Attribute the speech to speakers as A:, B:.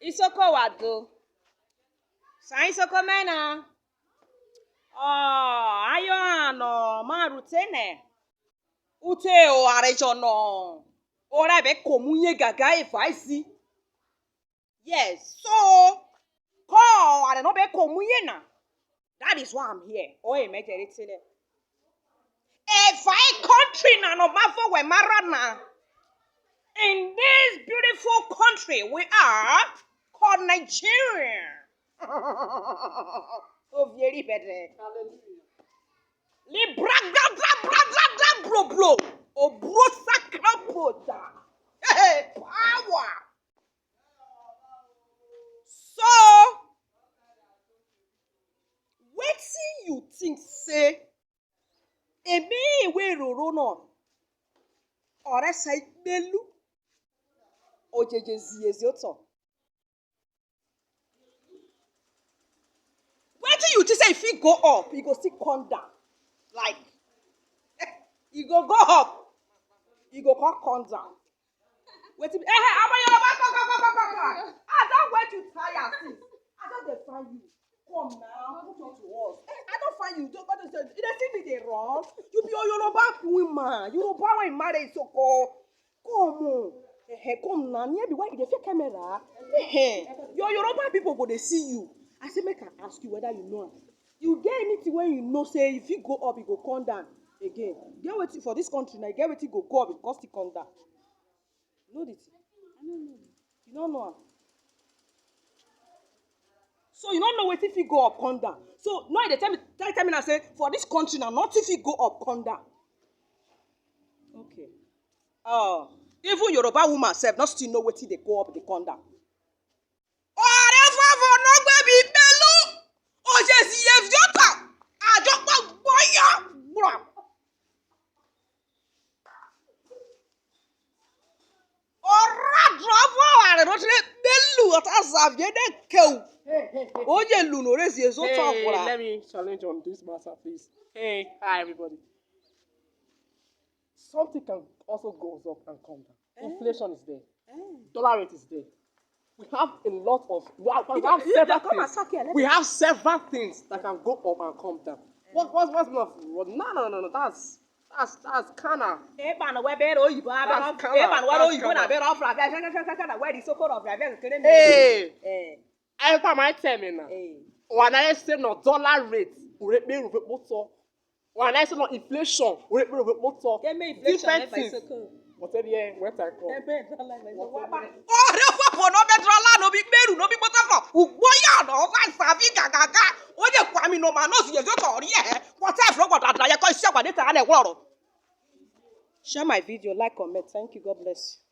A: Isoko wado. Sa Isoko mena. Oh, ayo no marutene. Ute o arejo no. Ora be komunye gaga efaisi. Yes, so call I no be komunye na. That is why I'm here. Oh, imagine it today. If I country na no mafo we marana. In this beautiful country we are called Nigeria. Oh, very better. Li braga bro bro. Oh bro sacra pota. Hey, power. So, wetin you think say eme we roro no ore sa igbelu ojeje ezi otan. Wetin you think say if it go up, e go still come down. Like, e go up, e go come down. Wetin? I don't want you tired, sis. I don't dey find you. Come now, put on to us. I don't find you. Don't say you dey see me dey run. You be a Yoruba woman. Yoruba when marry Isoko. Come on. Come now. Near me why you dey fake camera? Your Yoruba people go dey see you. I say make I ask you whether you know. You get anything when you know say if you go up, it go come down again. Get wetin for this country now. Get wetin go up, it go still come down. You know the thing? I don't know. You don't know. So you don't know wetin fit go up, come down. So now they tell me now say for this country now, nothing fit go up, come down. Okay. Even Yoruba woman self not still know wetin they go up, they come down.
B: Hey, let me challenge on this matter, please. Hey, hi everybody. Something can also go up and come down. Inflation is there. Dollar rate is there. We have a lot of we have several things that can go up and come down. What's not? No. That's kind of. Hey, every time I tell me now, when I say no dollar rate, when I say no inflation, different things. Whatever here, where I come.
A: Share my video, like, comment. Thank you. God bless you.